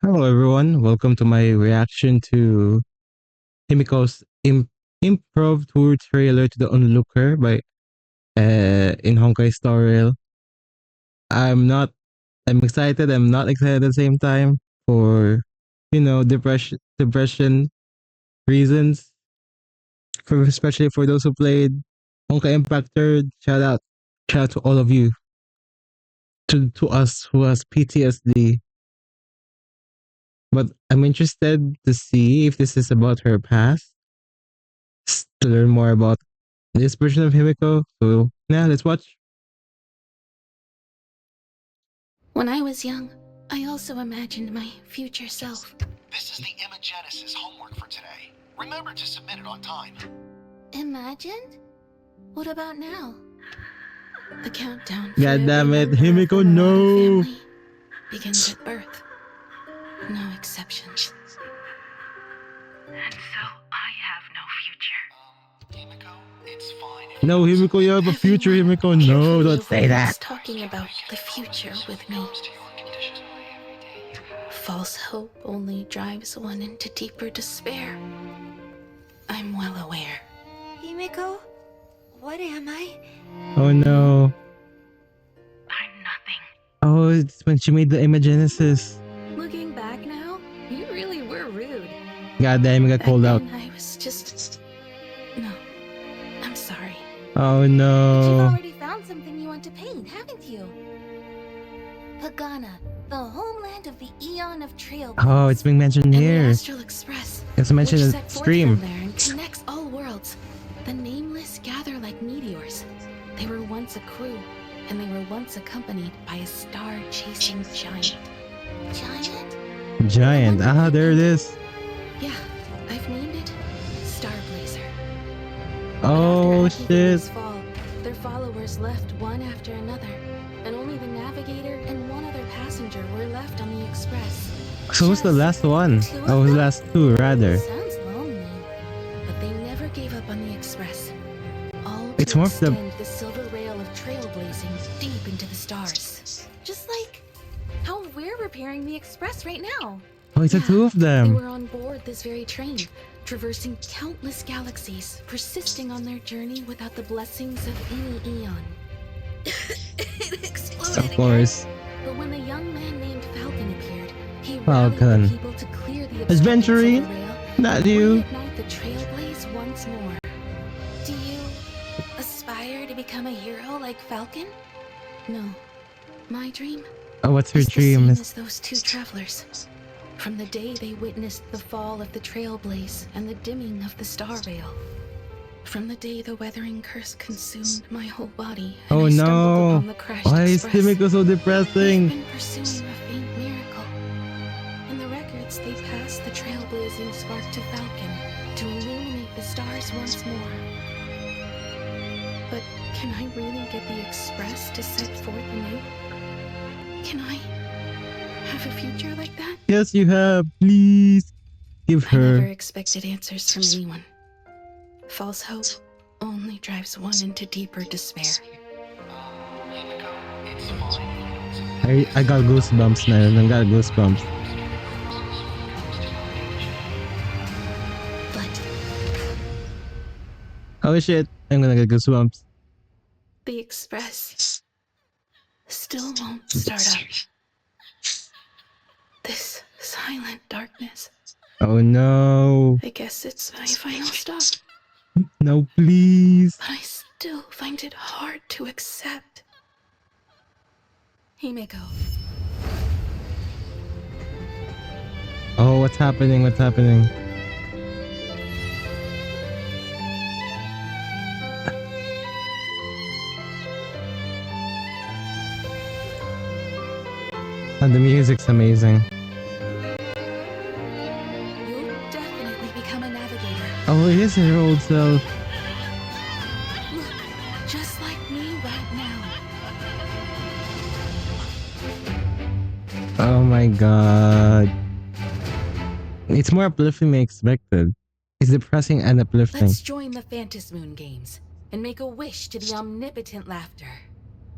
Hello everyone, welcome to my reaction to Himiko's improv tour trailer to the Onlooker by in Honkai Star Rail. I'm not I'm excited, I'm not excited at the same time for depression reasons. For especially for those who played Honkai Impact 3rd. Shout out to all of you. To us who has PTSD. But I'm interested to see if this is about her past, to learn more about this version of Himiko. So yeah, let's watch. When I was young, I also imagined my future self. This is the Imagenesis homework for today. Remember to submit it on time. Imagined? What about now? The countdown. God damn it, Himiko, no! Family begins at birth. No exceptions. And so I have no future. Himiko, it's fine. No, Himiko, you have a future, Himiko. No, don't say that. Talking about the future with me. False hope only drives one into deeper despair. I'm well aware. Himiko, what am I? Oh no. I'm nothing. Oh, it's when she made the Imagenesis. Looking back now, you really were rude. God damn, it got cold out. I was just... No, I'm sorry. Oh You've no. already found something you want to paint, haven't you? Pagana, the homeland of the Eon of Trail. Oh, it's being mentioned And the here. Astral Express, It's mentioned which in set the forth stream. from there and connects all worlds. The nameless gather like meteors. They were once a crew, and they were once accompanied by a star-chasing giant. Giant? Giant. Ah, there it is. Yeah, I've named it Starblazer. Oh But after shit. Archie's fall, their followers left one after another, and only the navigator and one other passenger were left on the express. So who's the last one? Oh, the last two rather. Sounds lonely. But they never gave up on the express. All It's to more of the- extend the silver rail of trailblazing deep into the stars. Just like how we're repairing the express right now. Oh, it's the two of They them. were on board this very train, traversing countless galaxies, persisting on their journey without the blessings of any eon. It exploded Of course. again. But when the young man named Falcon appeared, he Falcon. rallied the people to clear the Adventuring? obstructed silver rail Not and you. reignite the trailblaze once more. Do you aspire to become a hero like Falcon? No, my dream Oh, what's her is the dream? same as those two travelers. From the day they witnessed the fall of the trailblaze and the dimming of the star veil. From the day the weathering curse consumed my whole body and Oh I stumbled no. upon the crashed Why is express. Himiko so They've depressing? been pursuing a faint miracle. In the records, they passed the trailblazing spark to Falcon to illuminate the stars once more. But can I really get the express to set forth anew? Can I have a future like that? Yes, you have. Please give I never her. expected answers from anyone. False hope only drives one into deeper despair. Himiko, it's fine. I got goosebumps now. I got goosebumps. But Oh shit. I'm gonna get goosebumps. the express still won't start up. This silent darkness. Oh no. I guess it's my final stop. No, please. But I still find it hard to accept. Himiko. Oh, what's happening? What's happening? And the music's amazing. You'll definitely become a navigator. Oh, it is her old self. Look, just like me right now. Oh my god. It's more uplifting than expected. It's depressing and uplifting. Let's join the Phantasmoon games and make a wish to the omnipotent laughter.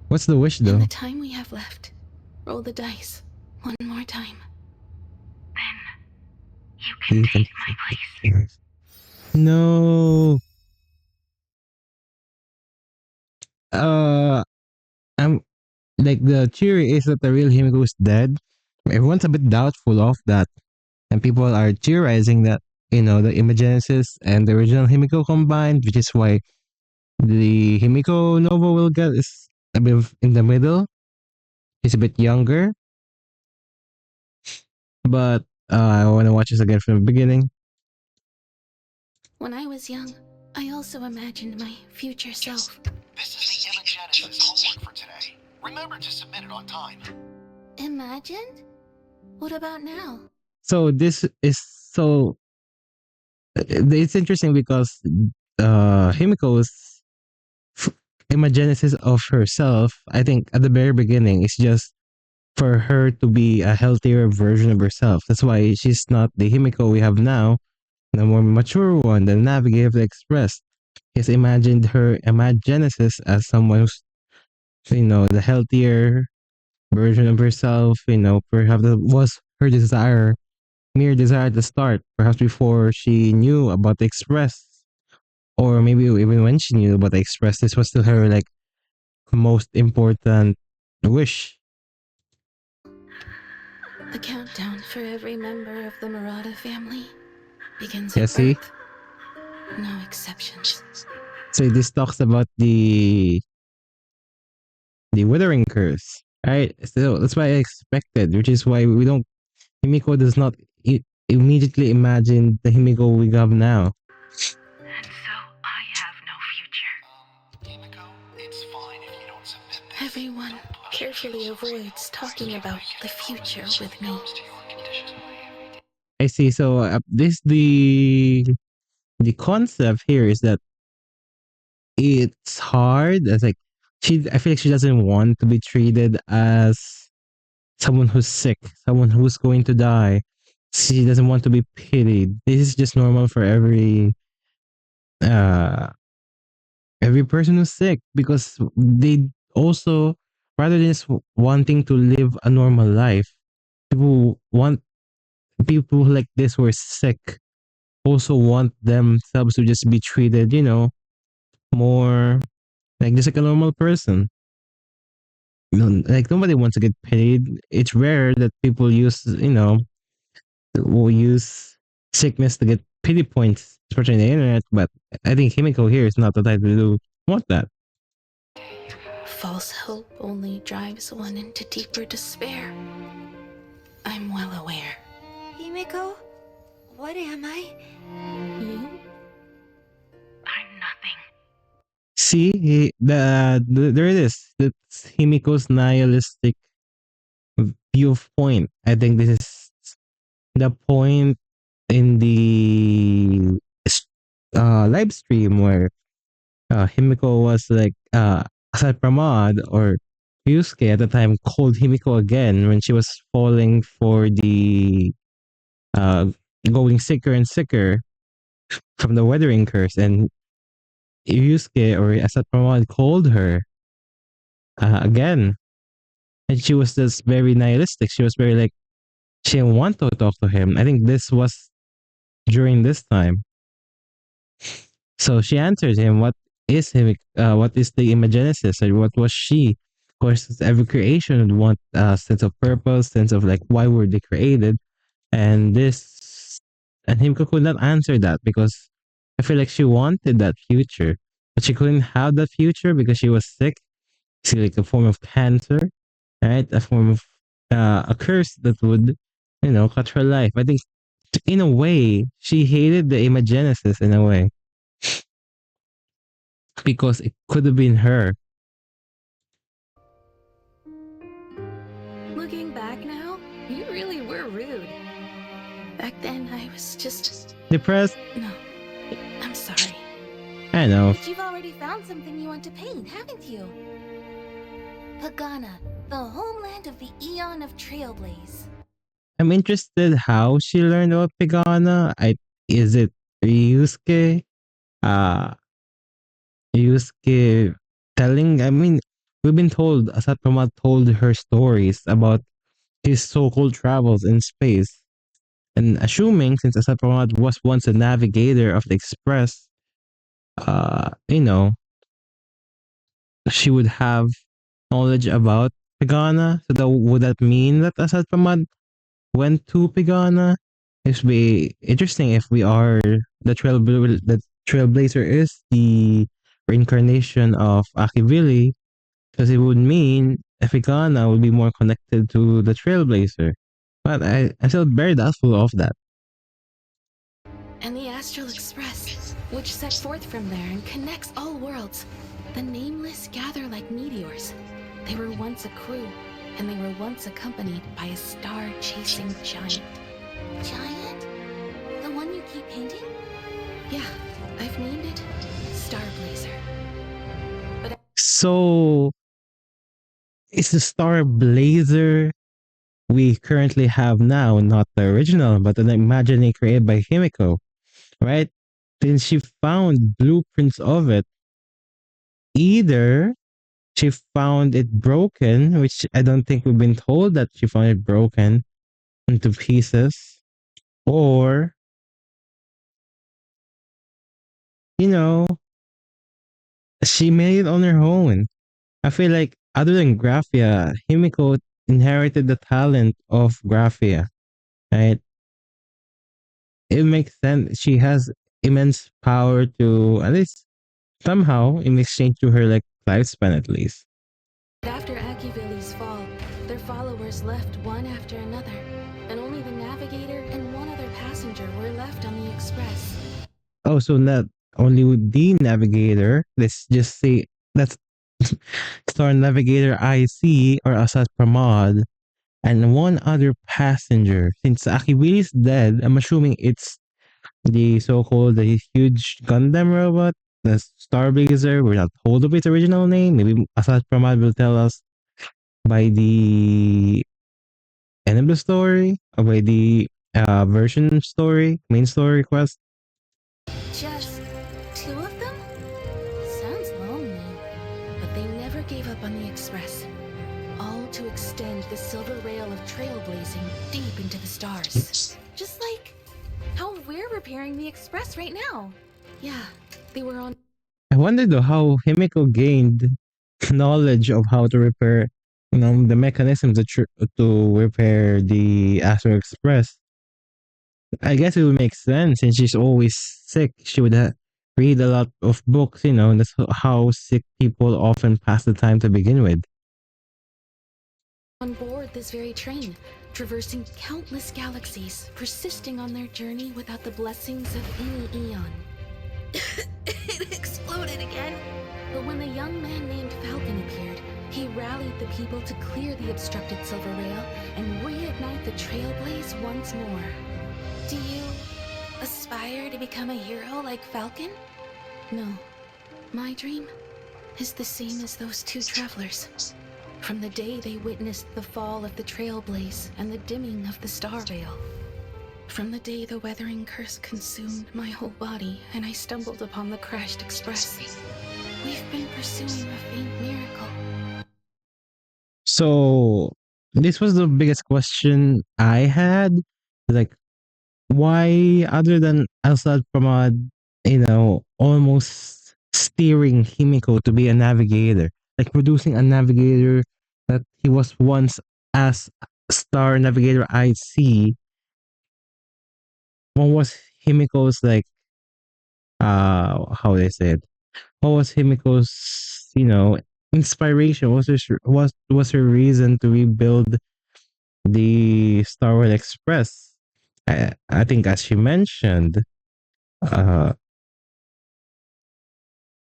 What's the wish In though? the time we have left, roll the dice one more time. can take my place. No. Uh, I'm like the theory is that the real Himiko is dead. Everyone's a bit doubtful of that, and people are theorizing that the Imagenesis and the original Himiko combined, which is why the Himiko Nova will get is a bit in the middle. He's a bit younger, but I want to watch this again from the beginning. When I was young, I also imagined my future self. This is the Imagenesis homework for today. Remember to submit it on time. Imagined? What about now? So this is so it's interesting because Himiko's Imagenesis of herself, I think at the very beginning, is just for her to be a healthier version of herself. That's why she's not the Himiko we have now, the more mature one, the navigator expressed. He's imagined her Imagenesis as someone who's, the healthier version of herself, perhaps that was her desire, mere desire to start, perhaps before she knew about the Express. Or maybe even when she knew about the Express, this was still her like most important wish. The countdown for every member of the Murata family begins Yeah, at see? birth. No exceptions. So this talks about the withering curse, right? So that's why I expected, which is why we don't. Himiko does not immediately imagine the Himiko we have now. And so I have no future. Himiko, it's fine if you don't submit this. Everyone Don't push carefully yourself. avoids talking about the future with me. Comes to your condition. I see. So this the concept here is that it's hard. It's like I feel like she doesn't want to be treated as someone who's sick, someone who's going to die. She doesn't want to be pitied. This is just normal for uh every person who's sick because they also, rather than just wanting to live a normal life, people want people like this who are sick also want themselves to just be treated, more like just like a normal person. Like nobody wants to get paid. It's rare that people will use sickness to get pity points, especially on the internet. But I think Himiko here is not the type to want that. False hope only drives one into deeper despair. I'm well aware. Himiko, what am I? You? I'm nothing. See, there it is. That's Himiko's nihilistic viewpoint. I think this is the point in the live stream where Himiko was like Asad Pramad or Yusuke at the time called Himiko again when she was falling for the uh going sicker and sicker from the weathering curse, and Yusuke or Asad Pramad called her again, and she was just very nihilistic. She was very like she didn't want to talk to him. I think this was during this time. So she answers him, "What is him? What is the Imagenesis? Or what was she?" Of course, every creation would want a sense of purpose, sense of like why were they created, and Himiko could not answer that because I feel like she wanted that future, but she couldn't have that future because she was sick. It's like a form of cancer, right? A form of a curse that would, cut her life. I think in a way she hated the Imagenesis in a way because it could have been her. Looking back now, you really were rude. Back then, I was just... Depressed? No, I'm sorry. I know. But you've already found something you want to paint, haven't you? Pagana, the homeland of the Eon of Trailblaze. I'm interested how she learned about Pagana. Is it Ryusuke? Uh Ryusuke telling, I mean, we've been told Asatoma told her stories about his so-called travels in space. And assuming since Asad Pramad was once a navigator of the Express, you know, she would have knowledge about Pagana. So would that mean that Asad Pramad went to Pagana? It would be interesting if we are the Trailblazer is the reincarnation of Akivili, because it would mean Pagana would be more connected to the Trailblazer. But I feel very doubtful of that. And the Astral Express, which set forth from there and connects all worlds. The nameless gather like meteors. They were once a crew, and they were once accompanied by a star-chasing giant. Giant? The one you keep painting? Yeah, I've named it Starblazer. So it's the Star Blazer we currently have now, not the original, but an imagining created by Himiko, right? Then she found blueprints of it. Either she found it broken, which I don't think we've been told that she found it broken into pieces, or, you know, she made it on her own. I feel like other than Graphia, Himiko inherited the talent of Graphia, right? It makes sense. She has immense power to, at least somehow, in exchange to her like lifespan at least. After Akivili's fall, their followers left one after another, and only the navigator and one other passenger were left on the express. Oh, so not only with the navigator, let's just say that's Star Navigator IC or Asad Pramod and one other passenger. Since Akiwili is dead, I'm assuming it's the so-called the huge Gundam robot, the Starblazer. We're not told of its original name. Maybe Asad Pramad will tell us by the end of the story or by the version story, main story quest. Just two of them? Sounds lonely. But they never gave up on the express, all to extend the silver rail of trailblazing deep into the stars. Just like how we're repairing the express right now. Yeah, they were on. I wonder though how Himiko gained knowledge of how to repair, the mechanisms to repair the Astro Express. I guess it would make sense since she's always sick. She would read a lot of books, and that's how sick people often pass the time to begin with. On board this very train, traversing countless galaxies, persisting on their journey without the blessings of any eon. It exploded again. But when the young man named Falcon appeared, he rallied the people to clear the obstructed silver rail and reignite the trailblaze once more. Do you aspire to become a hero like Falcon? No, my dream is the same as those two travelers. From the day they witnessed the fall of the trailblaze and the dimming of the star veil. From the day the weathering curse consumed my whole body and I stumbled upon the crashed express. We've been pursuing a faint miracle. So this was the biggest question I had. Like, why, other than Asad Pramad, almost steering Himiko to be a navigator, like producing a navigator that he was once as Star Navigator IC. What was Himiko's like? How they say it? What was Himiko's inspiration? Was her reason to rebuild the Star World Express? I think as she mentioned, uh,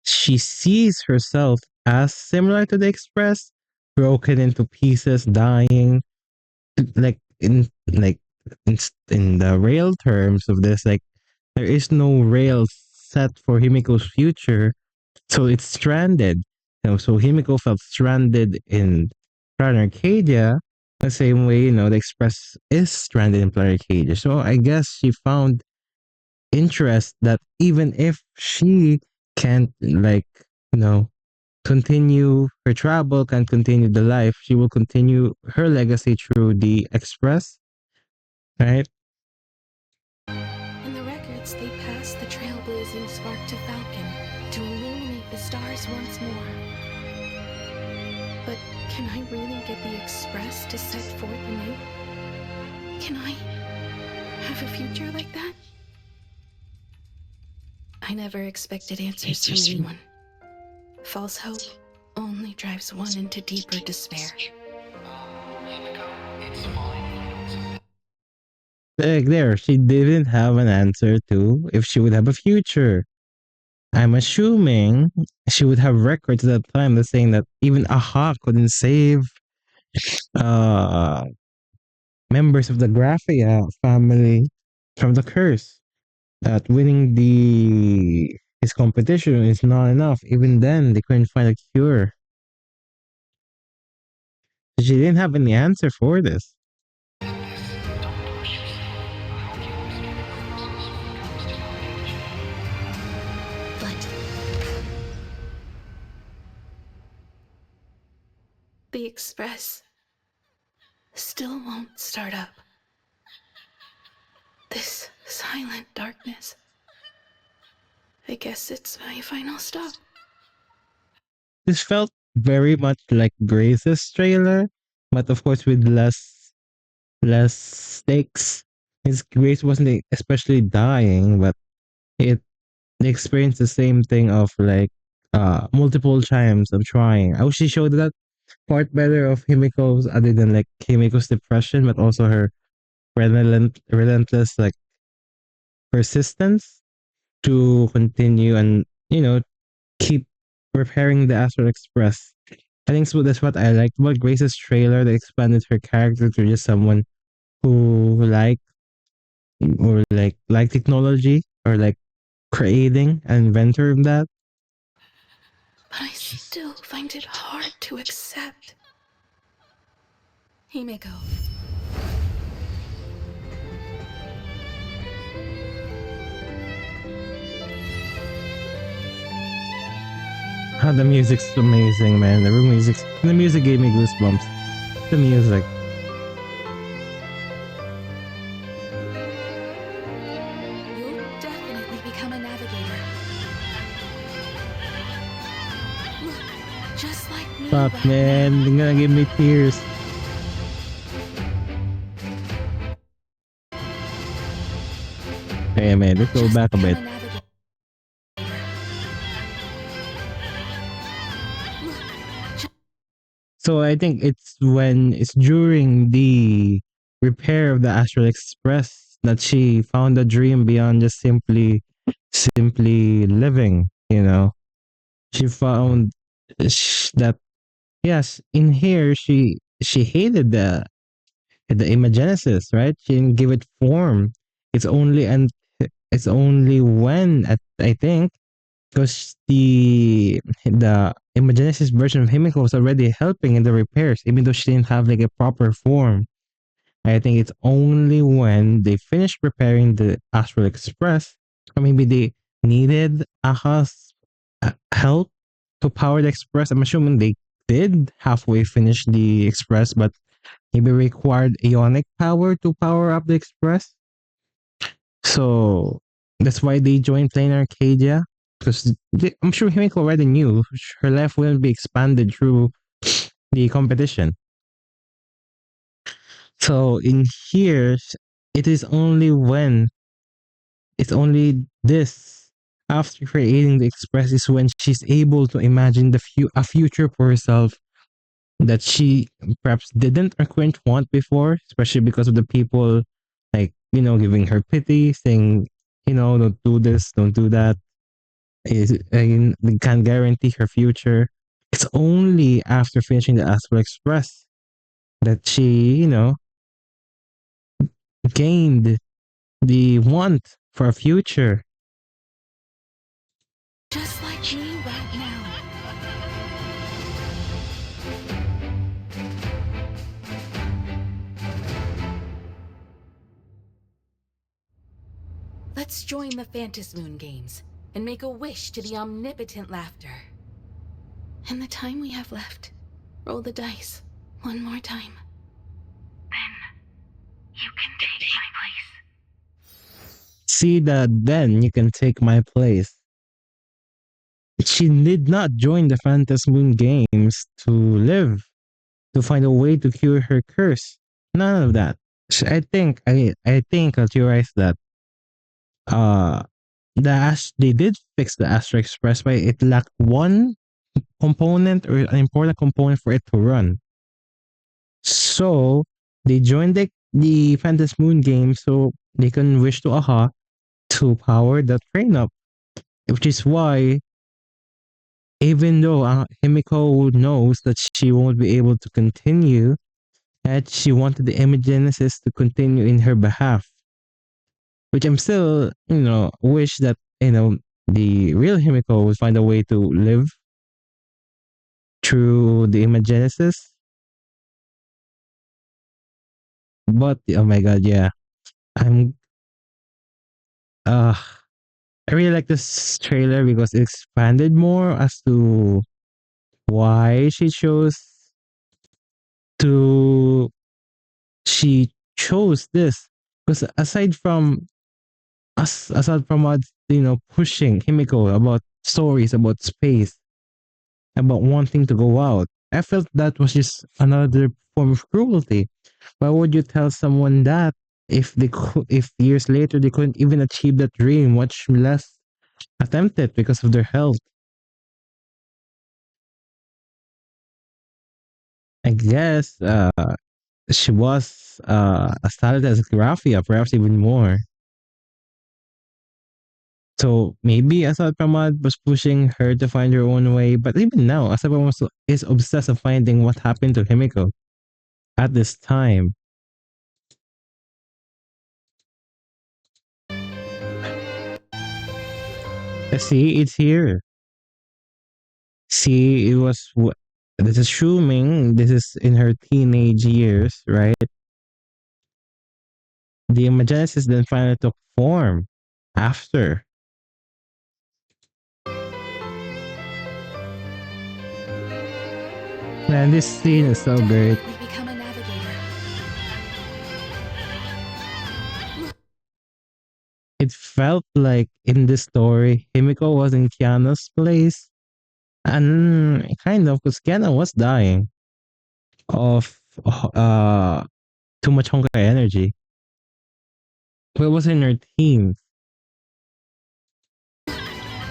she sees herself as similar to the Express, broken into pieces, dying. Like in, in the rail terms of this, like there is no rail set for Himiko's future, so it's stranded. So Himiko felt stranded in Planet Arcadia the same way, the Express is stranded in Planet Arcadia. So I guess she found interest that even if she can't, continue her travel, can't continue the life, she will continue her legacy through the Express, right? rise once more. But can I really get the Express to set forth anew? Can I have a future like that? I never expected answers from anyone. False hope only drives one into deeper despair. Himiko, it's fine if you don't. There, she didn't have an answer to if she would have a future. I'm assuming she would have records at that time that's saying that even Aha couldn't save uh members of the Graphia family from the curse. That winning the his competition is not enough. Even then, they couldn't find a cure. She didn't have any answer for this. Don't push yourself. I hope you understand the purposes when it comes to your age. But the Express still won't start up. This silent darkness. I guess it's my final stop. This felt very much like Grace's trailer, but of course with less stakes. His Grace wasn't especially dying, but it they experienced the same thing of like multiple times of trying. I wish she showed that part better of Himiko's other than like Himiko's depression, but also her relentless like persistence to continue and keep repairing the Astral Express. I think so that's what I liked about Grace's trailer. They expanded her character to just someone who like technology or like creating an inventor of that. But I still find it hard to accept. Himiko. The music's amazing, man. The music gave me goosebumps. The music. You'll definitely become a navigator. Look, just like me. Fuck, right man. now. You're gonna give me tears. Hey, man. Let's go Just back a become bit. navigator. Look, So I think it's during the repair of the Astral Express that she found a dream beyond just simply living. She found that yes, in here she hated the imagenesis, right? She didn't give it form. It's only and it's only when I think because the imagenesis version of Himiko was already helping in the repairs, even though she didn't have like a proper form. I think it's only when they finished repairing the Astral Express, or maybe they needed Aha's help to power the Express. I'm assuming they did halfway finish the Express, but maybe required ionic power to power up the Express. So that's why they joined Planar Arcadia. Because I'm sure Himiko already knew her life wouldn't be expanded through the competition. So in here, it is only when it's only this after creating the Express is when she's able to imagine a future for herself that she perhaps didn't or couldn't want before, especially because of the people like giving her pity, saying don't do this, don't do that. They can't guarantee her future. It's only after finishing the Astral Express that she gained the want for a future. just like me right now. Let's join the Phantasmoon games and make a wish to the omnipotent laughter. In the time we have left, roll the dice one more time. Then you can take my place. See that then you can take my place. She did not join the Phantasmoon Games to live, to find a way to cure her curse. None of that. I think I'll theorize that uh they did fix the Astro Express, but it lacked one component or an important component for it to run. So they joined the Phantasmoon game so they can wish to Aha to power the train up. Which is why, even though Himiko knows that she won't be able to continue, that she wanted the Imagenesis to continue in her behalf. Which I'm still, wish that, the real Himiko would find a way to live through the Imagenesis. But, oh my god, yeah. I'm, uh, I really like this trailer because it expanded more as to why to she chose this. Because aside from us, pushing Himiko about stories about space, about wanting to go out, I felt that was just another form of cruelty. Why would you tell someone that if years later they couldn't even achieve that dream, much less attempt it because of their health? I guess she was as talented as Graphia, perhaps even more. So maybe Asad Pramad was pushing her to find her own way, but even now, Asad Pramad is obsessed with finding what happened to Himiko at this time. See, it's here. See, this is assuming this is in her teenage years, right? The Imagenesis then finally took form after. Man, this scene is so great. Definitely become a navigator. It felt like in this story, Himiko was in Kiana's place. And kind of, because Kiana was dying of too much Honkai energy. But it was in her teens.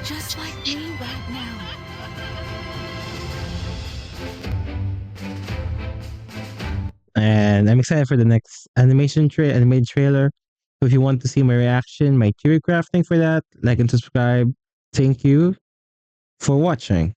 Just like me right now. And I'm excited for the next animated trailer. So if you want to see my reaction, my theory crafting for that, like and subscribe. Thank you for watching.